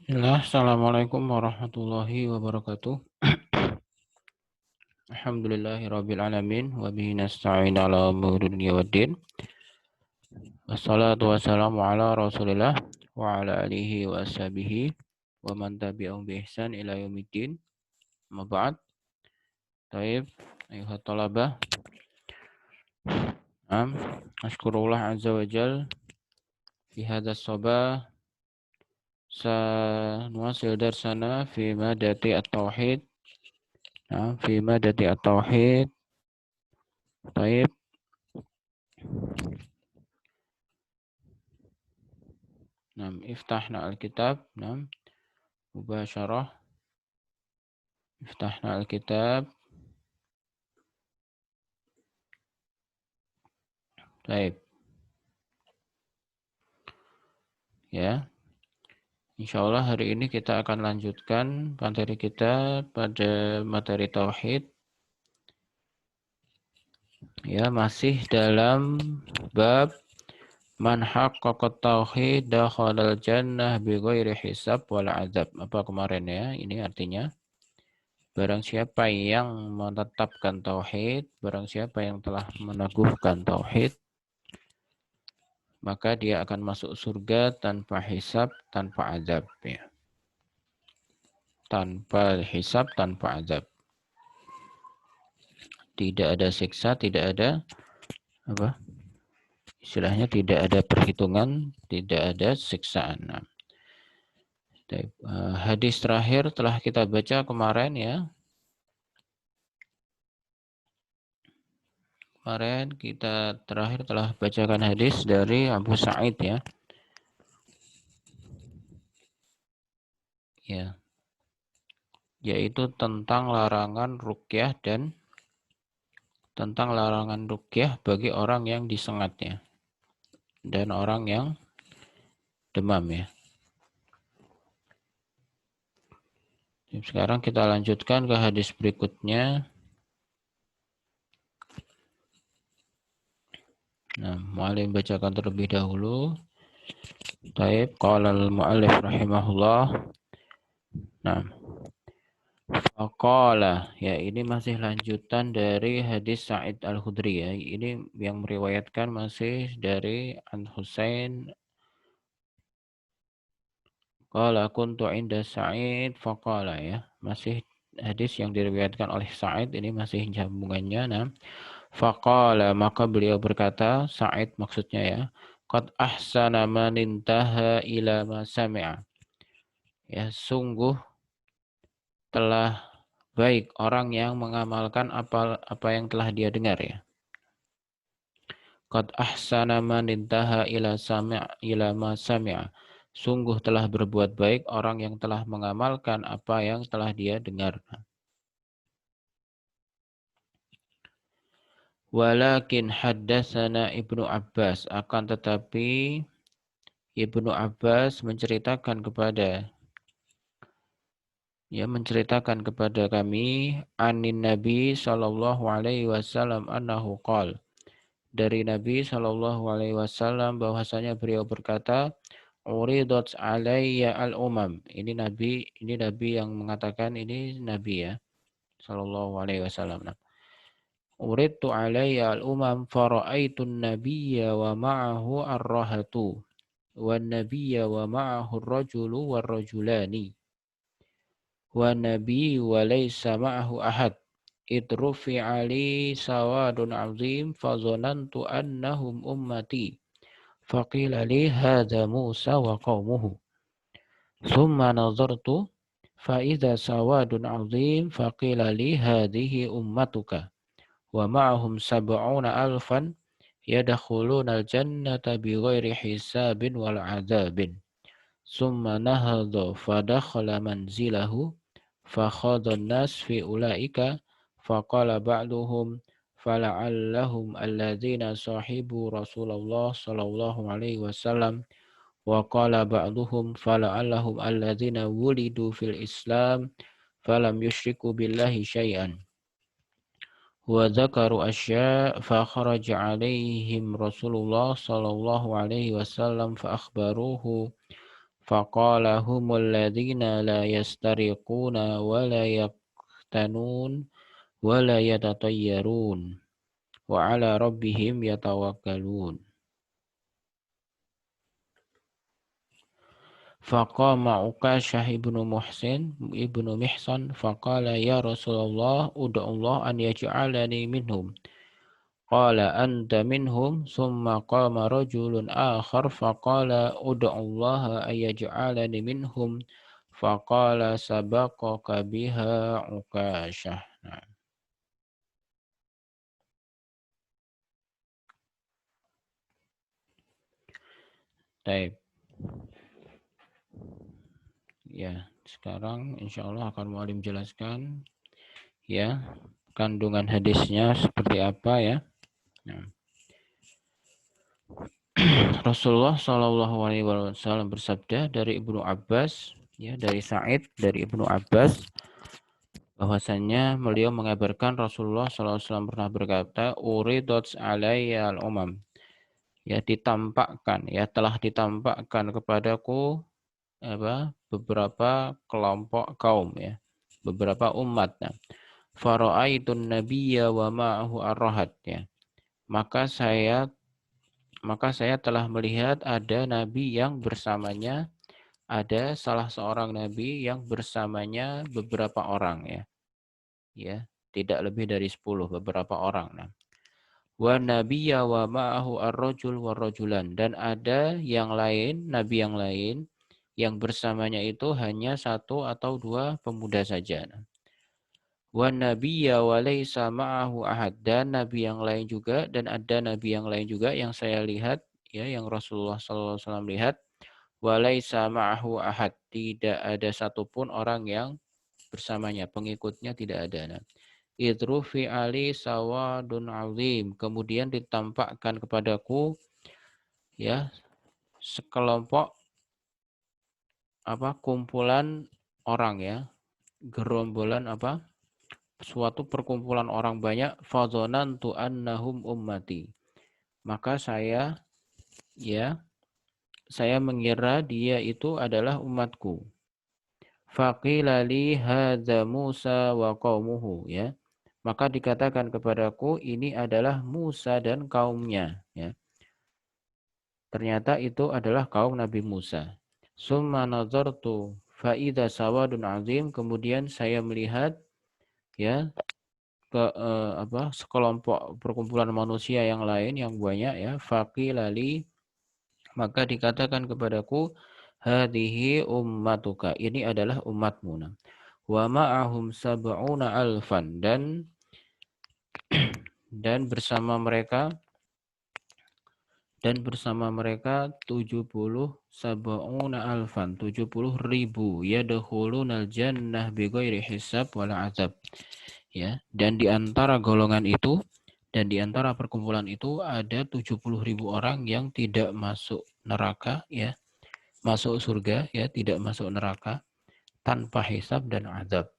Bismillah, Assalamualaikum warahmatullahi wabarakatuh. Alhamdulillahi alamin wa bihi nasta'in ala umuri dunya waddin. Wassalatu wassalamu ala Rasulillah wa ala alihi wa ashabihi wa man tabi'ahum bi ihsan ila yaumiddin. Amma ba'd. Taib, ayuhat talabah. Ashkurullah azza wa jal fi hadha sabah sanuwasil darsana fi madati at-tauhid. Fi madati at-tauhid. Taib. Iftahna al-kitab. Mubasyarah. Iftahna al-kitab. Baik. Ya. Insyaallah hari ini kita akan lanjutkan materi kita pada materi tauhid. Ya, masih dalam bab man haqqaqa tauhid dakhalal jannah bighairi hisab wal azab. Apa kemarin ya? Ini artinya barang siapa yang menetapkan tauhid, barang siapa yang telah meneguhkan tauhid, maka dia akan masuk surga tanpa hisab, tanpa azab. Ya. Tanpa hisab, tanpa azab. Tidak ada siksa, tidak ada apa? Istilahnya tidak ada perhitungan, tidak ada siksaan. Nah, hadis terakhir telah kita baca kemarin ya. Kemarin kita terakhir telah bacakan hadis dari Abu Sa'id ya. Ya. Yaitu tentang larangan ruqyah dan tentang larangan ruqyah bagi orang yang disengatnya dan orang yang demam ya. Sekarang kita lanjutkan ke hadis berikutnya. Nah, mu'allim bacakan terlebih dahulu. Taib, qala al-mu'allif rahimahullah. Nah, faqala, ya ini masih lanjutan dari hadis Sa'id al-Khudri ya. Ini yang meriwayatkan masih dari An Husain. Qala kuntu inda Sa'id faqala ya. Masih hadis yang diriwayatkan oleh Sa'id, ini masih sambungannya. Nah, faqala, maka beliau berkata, Sa'id maksudnya ya, qad ahsana man intaha ila ma sami'a. Ya, sungguh telah baik orang yang mengamalkan apa yang telah dia dengar ya. Qad ahsana man intaha ila ma sami'a. Sungguh telah berbuat baik orang yang telah mengamalkan apa yang telah dia dengar. Walakin haddatsana Ibnu Abbas, akan tetapi Ibnu Abbas menceritakan kepada kami anin Nabi sallallahu alaihi wasallam annahu qala, dari Nabi sallallahu alaihi wasallam bahwasanya beliau berkata, uridat alayya al-umam. Ini Nabi yang mengatakan, ini Nabi ya sallallahu alaihi wasallam. Uridtu alayya al-umam fara'aitu an-nabiyya wa ma'ahu ar-rahatu wan nabiyya wa ma'ahu ar-rajulu war-rajulani wan nabiy wa laysa ma'ahu ahad idrufi ali sawadun azim fazanantu annahum ummati faqila li hadha Musa wa qaumuhu thumma nazartu fa idza sawadun azim faqila li hadhihi ummatuka wa ma'ahum sab'una alfan yadkhuluna al-jannata bighairi hisabin wal 'adzabin. Summa nahadha fadakhala manzilahu fakhadha an-nas fi ulaika faqala ba'duhum fala'allahum alladhina sahibu Rasulullah sallallahu alaihi wasallam wa qala ba'duhum fala'allahum alladhina wulidu fil Islam falam yushriku billahi syai'an. وذكروا أشياء فخرج عليهم رسول الله صلى الله عليه وسلم Faqala humul ladzina la yastariquna wa la yaqtanun wa la yatatayyarun wa ala rabbihim yatawakkalun. Faqama Uqashah ibnu Muhsin ibnu Mihsan faqala ya Rasulullah ud'ullah an yaj'alani minhum. Qala anta minhum summa qama rajulun akhar faqala ud'ullaha an yaj'alani minhum faqala sabaqaka biha Uqashah. Nah, baik. Ya, sekarang insya Allah akan mualim jelaskan ya kandungan hadisnya seperti apa ya. Nah, Rasulullah Shallallahu Alaihi Wasallam bersabda dari Ibnu Abbas ya dari Sa'id dari Ibnu Abbas bahwasannya beliau mengabarkan Rasulullah Shallallahu Alaihi Wasallam pernah berkata uridat alayya al-umam ya ditampakkan ya telah ditampakkan kepadaku beberapa kelompok kaum ya beberapa umat. Nah, faraaitun nabiyya wa ma'ahu ar-rahat ya. Maka saya telah melihat ada nabi yang bersamanya ada salah seorang nabi yang bersamanya beberapa orang ya. Ya, tidak lebih dari 10 beberapa orang. Nah, wa nabiyya wa ma'ahu ar-rajul wa rajulan dan ada yang lain nabi yang lain yang bersamanya itu hanya satu atau dua pemuda saja. Nah, wa nabiyya wa laisa ma'ahu ahad dan nabi yang lain juga dan ada nabi yang lain juga yang saya lihat ya yang Rasulullah SAW lihat wa laisa ma'ahu ahad tidak ada satupun orang yang bersamanya pengikutnya tidak ada. Nah, idrufi ali sawadun azim kemudian ditampakkan kepadaku ya sekelompok kumpulan orang ya gerombolan suatu perkumpulan orang banyak fadzanantu annahum ummati maka saya mengira dia itu adalah umatku faqila li hadza Musa wa qaumuhu ya maka dikatakan kepadaku ini adalah Musa dan kaumnya ya ternyata itu adalah kaum Nabi Musa summa nazartu fa idza sawadun azim kemudian saya melihat ya sekelompok perkumpulan manusia yang lain yang banyak ya faqilali maka dikatakan kepadaku hadhihi ummatuka ini adalah umatmu wa ma'ahum sab'una alfan dan bersama mereka 70 sab'una alfan 70.000 yadkhulunal jannah bighairi hisab wala azab ya dan di antara golongan itu dan di antara perkumpulan itu ada 70.000 orang yang tidak masuk neraka ya masuk surga ya tidak masuk neraka tanpa hisab dan azab.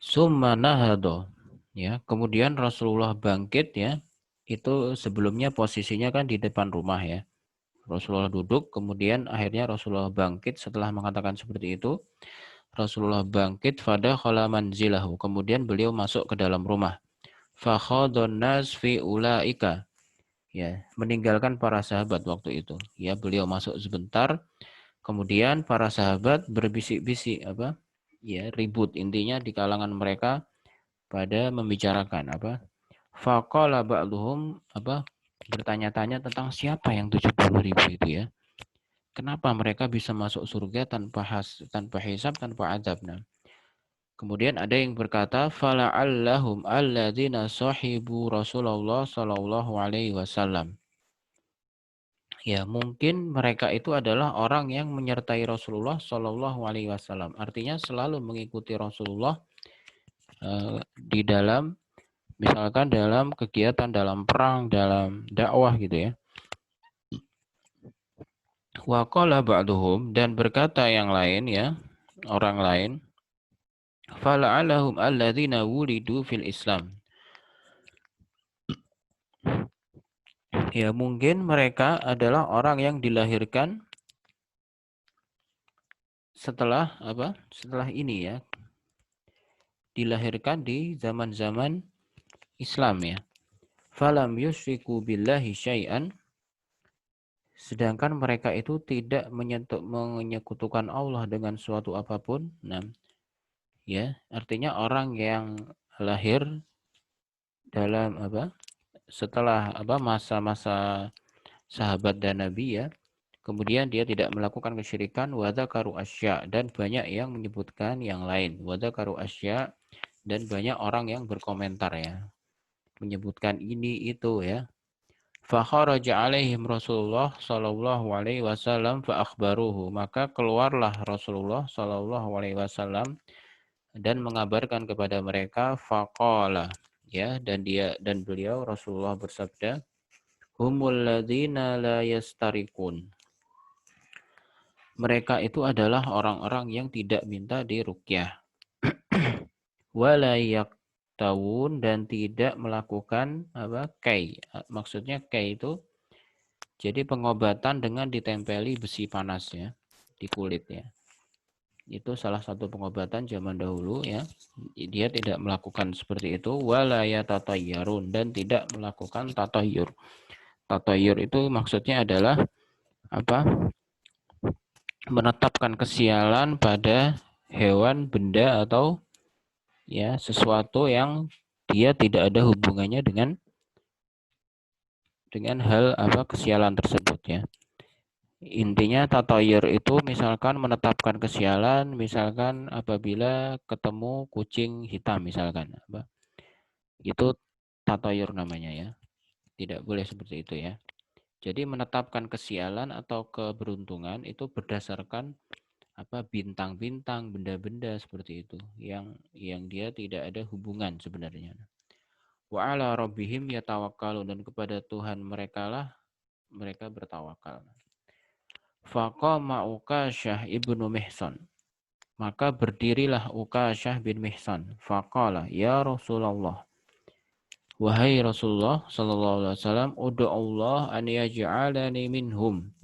Summa nahado ya kemudian Rasulullah bangkit ya itu sebelumnya posisinya kan di depan rumah ya Rasulullah duduk kemudian akhirnya Rasulullah bangkit setelah mengatakan seperti itu Rasulullah bangkit pada khala manzilahu kemudian beliau masuk ke dalam rumah fakhadun nas fi ulaika ya meninggalkan para sahabat waktu itu ya beliau masuk sebentar kemudian para sahabat berbisik-bisik ya ribut intinya di kalangan mereka pada membicarakan faqala ba'dhum bertanya-tanya tentang siapa yang 70.000 itu ya kenapa mereka bisa masuk surga tanpa hisab tanpa azab nah kemudian ada yang berkata fala'allahum alladzina sahibu Rasulullah sallallahu alaihi wasallam. Ya, mungkin mereka itu adalah orang yang menyertai Rasulullah sallallahu alaihi wasallam. Artinya selalu mengikuti Rasulullah di dalam misalkan dalam kegiatan, dalam perang, dalam dakwah gitu ya. Wa qala ba'duhum dan berkata yang lain ya, orang lain fala'allahum alladzina wulidu fil Islam. Ya, mungkin mereka adalah orang yang dilahirkan setelah apa? Setelah ini ya, dilahirkan di zaman-zaman Islam ya. Falam yusyriku billahi syai'an, sedangkan mereka itu tidak menyekutukan Allah dengan suatu apapun. Nah, ya, artinya orang yang lahir dalam apa? Setelah apa masa-masa sahabat dan nabi ya, kemudian dia tidak melakukan kesyirikan, wadzakaru asya, dan banyak yang menyebutkan yang lain, wadzakaru asya, dan banyak orang yang berkomentar ya, menyebutkan ini itu ya. Fakharaja alaihim Rasulullah sallallahu alaihi wasallam fa akhbaruhu, maka keluarlah Rasulullah sallallahu alaihi wasallam dan mengabarkan kepada mereka, faqala ya, dan beliau Rasulullah bersabda, humul ladzina la yastarikun, mereka itu adalah orang-orang yang tidak minta diruqyah, wala yaktawun, dan tidak melakukan apa kai, maksudnya kai itu jadi pengobatan dengan ditempeli besi panas ya di kulit ya. Itu salah satu pengobatan zaman dahulu ya. Dia tidak melakukan seperti itu, wala yatatayyarun, dan tidak melakukan tatayyur. Tatayyur itu maksudnya adalah apa? Menetapkan kesialan pada hewan, benda, atau ya sesuatu yang dia tidak ada hubungannya dengan hal apa kesialan tersebut ya. Intinya tatoyur itu misalkan menetapkan kesialan, misalkan apabila ketemu kucing hitam misalkan, itu tatoyur namanya ya. Tidak boleh seperti itu ya. Jadi menetapkan kesialan atau keberuntungan itu berdasarkan apa bintang-bintang, benda-benda seperti itu yang dia tidak ada hubungan sebenarnya. Wa ala rabbihim yatawakkalun, dan kepada Tuhan mereka lah mereka bertawakal. Faqama Ukasyah ibnu Mihsan, maka berdirilah Ukasyah bin Mihsan. Faqala, ya Rasulullah, wahai Rasulullah sallallahu alaihi wasallam, ud'u Allah an yaj'alani minhum.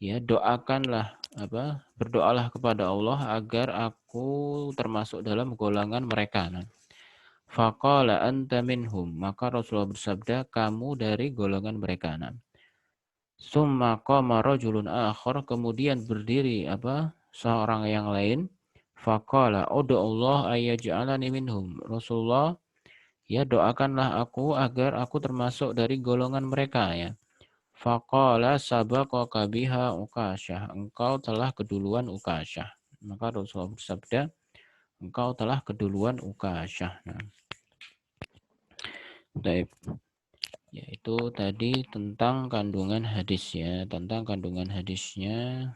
Ya, doakanlah apa? Berdoalah kepada Allah agar aku termasuk dalam golongan mereka. Faqala anta minhum, maka Rasulullah bersabda, kamu dari golongan mereka. Summa qama rajulun akhar, kemudian berdiri apa? Seorang yang lain. Faqala ud'u Allah ayyaj'alani minhum. Rasulullah, ya doakanlah aku agar aku termasuk dari golongan mereka ya. Faqala sabaqaka biha Ukasyah, engkau telah keduluan Ukasyah. Maka Rasulullah bersabda, engkau telah keduluan Ukasyah. Nah, baik. Yaitu tadi tentang kandungan hadis ya, tentang kandungan hadisnya.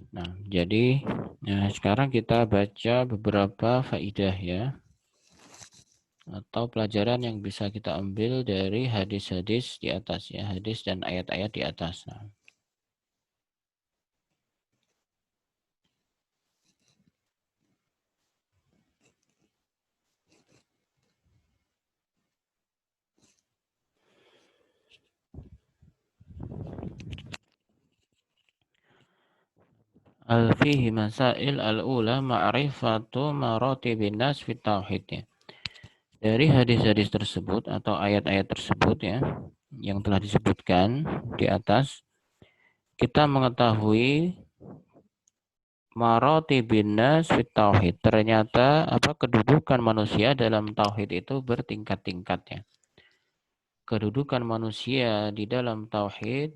Nah, jadi sekarang kita baca beberapa faidah ya, atau pelajaran yang bisa kita ambil dari hadis-hadis di atas ya, hadis dan ayat-ayat di atas. Nah, al-fihi masail al-ula ma'rifatu maratibin nas fit tauhid ya. Dari hadis-hadis tersebut atau ayat-ayat tersebut ya, yang telah disebutkan di atas, kita mengetahui maratibin nas fit tauhid. Ternyata apa kedudukan manusia dalam tauhid itu bertingkat-tingkat ya. Kedudukan manusia di dalam tauhid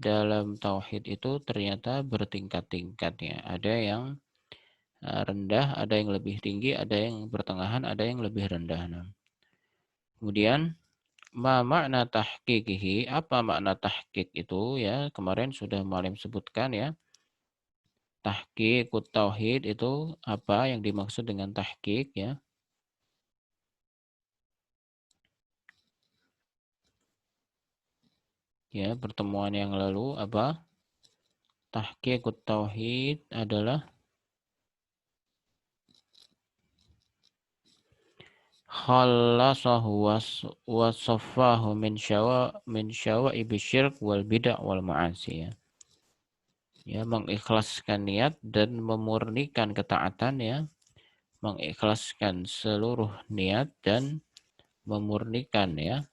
itu ternyata bertingkat-tingkat ya. Ada yang rendah, ada yang lebih tinggi, ada yang pertengahan, ada yang lebih rendah. Nah, kemudian ma makna tahqiqihi, apa makna tahqiq itu ya? Kemarin sudah Muallim sebutkan ya. Tahqiq tauhid itu apa yang dimaksud dengan tahqiq ya? Ya, pertemuan yang lalu apa? Tahqiq tauhid adalah khallasahu wa saffahu min syawa'ib syirk wal bid'ah wal ma'asi ya. Ya, mengikhlaskan niat dan memurnikan ketaatan ya, mengikhlaskan seluruh niat dan memurnikan ya,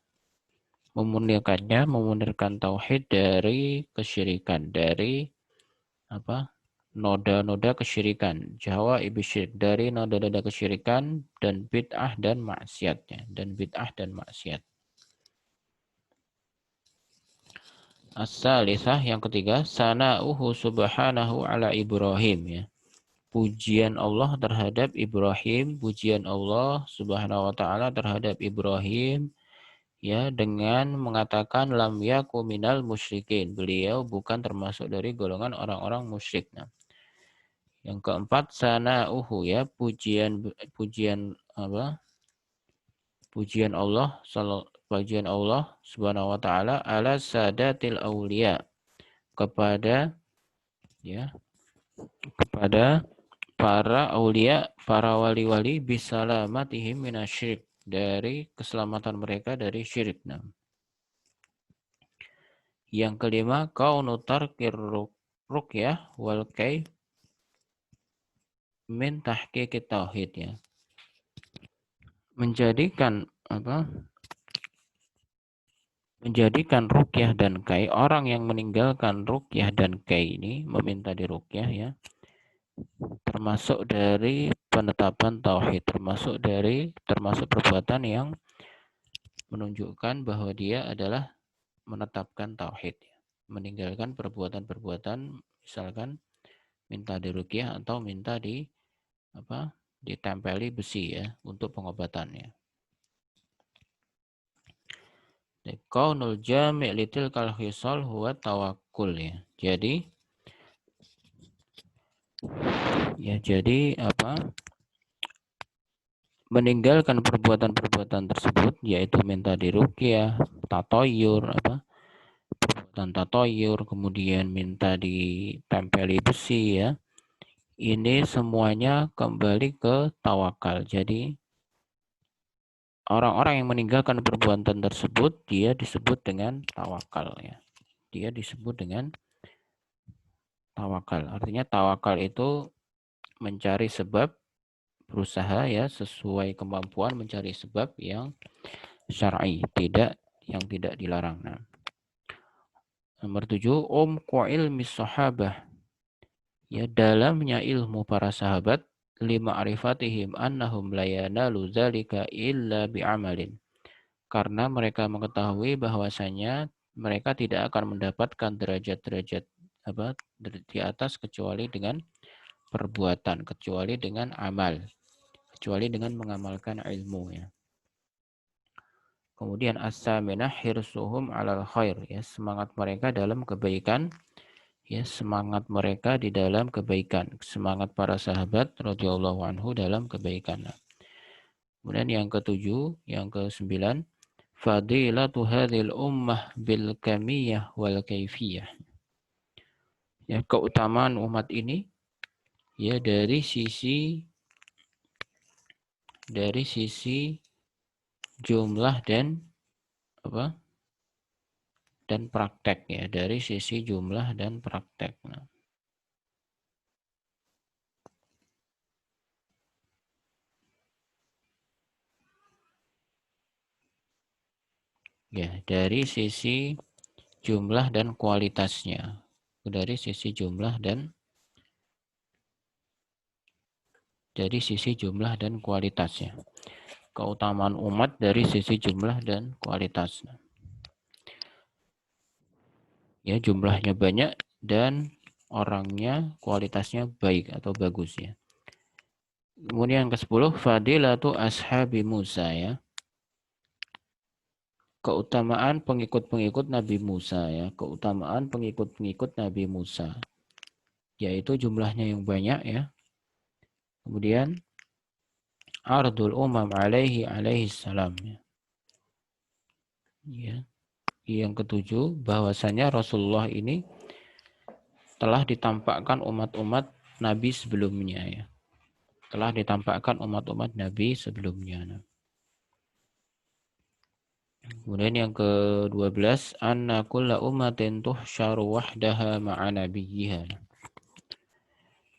memurnikan tauhid dari kesyirikan, dari apa? Noda-noda kesyirikan, jawa ibisyirik, dari noda-noda kesyirikan dan bid'ah dan maksiatnya, dan bid'ah dan maksiat. As-salisah yang ketiga, sana'uhu subhanahu ala Ibrahim ya. Pujian Allah terhadap Ibrahim, pujian Allah Subhanahu wa taala terhadap Ibrahim ya, dengan mengatakan lam yaku minal musyrikin. Beliau bukan termasuk dari golongan orang-orang musyrik. Nah, yang keempat sana'uhu ya, pujian apa? Pujian Allah Subhanahu wa taala ala sadatil auliya, kepada ya, kepada para aulia, para wali-wali bisalamatihim minasyirik, dari keselamatan mereka dari syirik. Nah, yang kelima kaunu tarkir ruqyah wal kay min tahqiqit tauhid ya. Menjadikan apa? Menjadikan ruqyah dan kai, orang yang meninggalkan ruqyah dan kai ini, meminta di ruqyah ya, termasuk dari penetapan tauhid, termasuk perbuatan yang menunjukkan bahwa dia adalah menetapkan tauhid, meninggalkan perbuatan-perbuatan misalkan minta diruqyah atau minta di apa? Ditempeli besi ya untuk pengobatannya. Qaunul jami' litilkal khisal huwa tawakkul ya. Jadi apa? Meninggalkan perbuatan-perbuatan tersebut yaitu minta diruqyah, tatoyur apa? Perbuatan tatoyur, kemudian minta ditempeli besi ya. Ini semuanya kembali ke tawakal. Jadi orang-orang yang meninggalkan perbuatan tersebut dia disebut dengan tawakal ya. Dia disebut dengan tawakal. Artinya tawakal itu mencari sebab, berusaha ya sesuai kemampuan mencari sebab yang syar'i, yang tidak dilarang. Nah, nomor 7, ilmi sahabah. Ya, dalamnya ilmu para sahabat, lima arifatihim annahum la yanalu dzalika illa bi'amalin. Karena mereka mengetahui bahwasanya mereka tidak akan mendapatkan derajat-derajat apa di atas kecuali dengan perbuatan, kecuali dengan amal, kecuali dengan mengamalkan ilmu ya. Kemudian as-saminah hirsuhum 'alal khair ya, semangat mereka dalam kebaikan ya, semangat mereka di dalam kebaikan, semangat para sahabat radhiyallahu anhu dalam kebaikan. Kemudian yang ketujuh, yang kesembilan, fadilatu hadhil ummah bil kamiyah wal kaifiyah. Ya, keutamaan umat ini ya dari sisi jumlah dan apa? Dan praktek ya, dari sisi jumlah dan praktek. Nah, ya, dari sisi jumlah dan kualitasnya. Dari sisi jumlah dan kualitasnya. Keutamaan umat dari sisi jumlah dan kualitas. Ya, jumlahnya banyak dan orangnya kualitasnya baik atau bagus ya. Kemudian yang ke-10 fadilatu ashabi Musa ya. Keutamaan pengikut-pengikut Nabi Musa ya, keutamaan pengikut-pengikut Nabi Musa. Yaitu jumlahnya yang banyak ya. Kemudian ardul umam alaihi salam ya. Ya. Yang ke-7 bahwasanya Rasulullah ini telah ditampakkan umat-umat Nabi sebelumnya ya. Telah ditampakkan umat-umat Nabi sebelumnya. Kemudian yang ke-12 anna kulla ummatin tuhsyaru wahdaha ma'a nabiyyiha.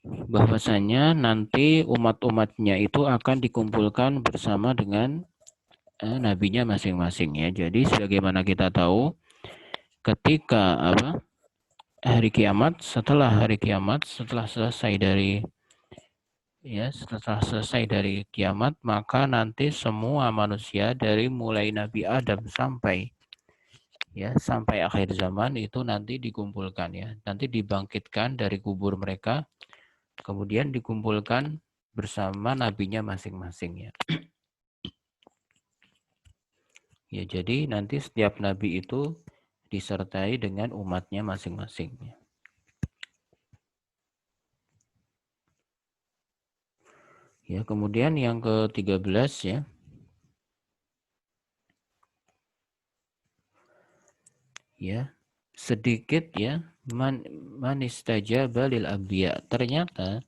Bahwasanya nanti umat-umatnya itu akan dikumpulkan bersama dengan nabinya masing-masing ya. Jadi sebagaimana kita tahu ketika setelah hari kiamat, setelah selesai dari kiamat, maka nanti semua manusia dari mulai Nabi Adam sampai akhir zaman itu nanti dikumpulkan ya. Nanti dibangkitkan dari kubur mereka, kemudian dikumpulkan bersama nabinya masing-masing ya. Ya, jadi nanti setiap nabi itu disertai dengan umatnya masing-masing. Ya, kemudian yang ke-13 ya. Ya, sedikit ya man istajaba lil anbiya. Ternyata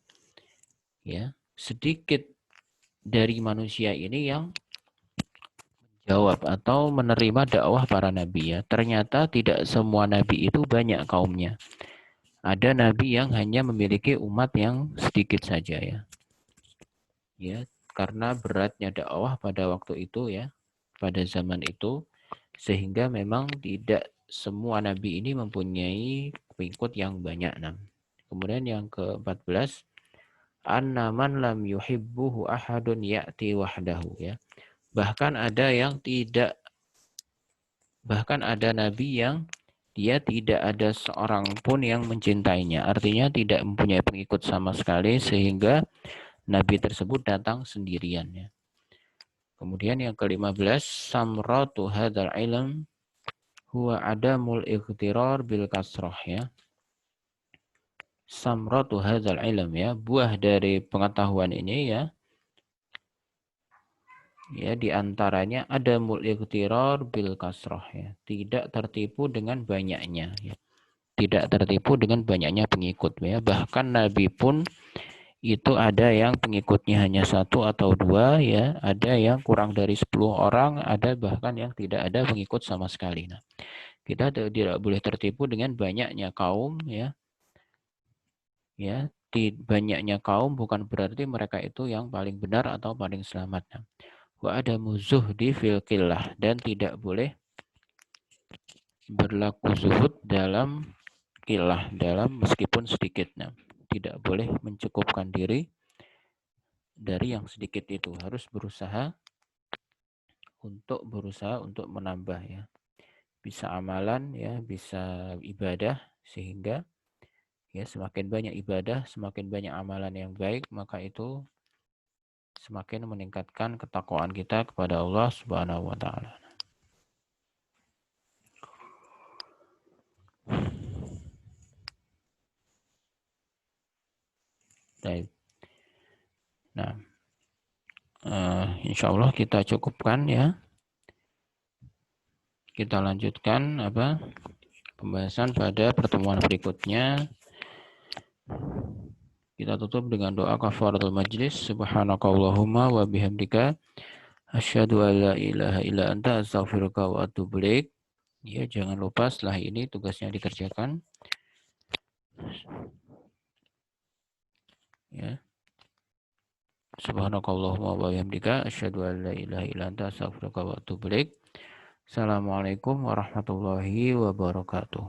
ya, sedikit dari manusia ini yang jawab atau menerima dakwah para nabi ya. Ternyata tidak semua nabi itu banyak kaumnya. Ada nabi yang hanya memiliki umat yang sedikit saja ya. Ya, karena beratnya dakwah pada waktu itu ya, pada zaman itu, sehingga memang tidak semua nabi ini mempunyai pengikut yang banyak. Kemudian yang ke-14 anna man lam yuhibbuhu ahadun ya'ti wahdahu ya. Bahkan ada nabi yang dia tidak ada seorang pun yang mencintainya. Artinya tidak mempunyai pengikut sama sekali sehingga nabi tersebut datang sendirian ya. Kemudian yang ke-15 samratu hadzal ilm huwa adamul ightirar bil kasrah ya. Samratu hadzal ilm ya, buah dari pengetahuan ini ya. Ya, di antaranya ada mul ightirar bil kasrah ya. Tidak tertipu dengan banyaknya ya. Tidak tertipu dengan banyaknya pengikut ya. Bahkan Nabi pun itu ada yang pengikutnya hanya 1 atau 2 ya, ada yang kurang dari 10 orang, ada bahkan yang tidak ada pengikut sama sekali. Nah, kita tidak boleh tertipu dengan banyaknya kaum ya. Ya, banyaknya kaum bukan berarti mereka itu yang paling benar atau paling selamat. Nah, wa ada zuhdi fil qillah dan tidak boleh berlaku zuhud dalam qillah, dalam meskipun sedikit. Nah, tidak boleh mencukupkan diri dari yang sedikit itu, harus berusaha untuk menambah ya. Bisa amalan ya, bisa ibadah sehingga ya semakin banyak ibadah, semakin banyak amalan yang baik, maka itu semakin meningkatkan ketakwaan kita kepada Allah Subhanahu wa taala. Baik. Nah, insya Allah kita cukupkan ya. Kita lanjutkan pembahasan pada pertemuan berikutnya. Kita tutup dengan doa kafaratul majlis. Subhanakallahumma wa bihamdika asyhadu an la ilaha illa anta astaghfiruka wa atubu ilaik. Ya, jangan lupa setelah ini tugasnya dikerjakan. Ya. Subhanakallahumma wa bihamdika asyhadu an la ilaha illa anta astaghfiruka wa atubu ilaik. Assalamualaikum warahmatullahi wabarakatuh.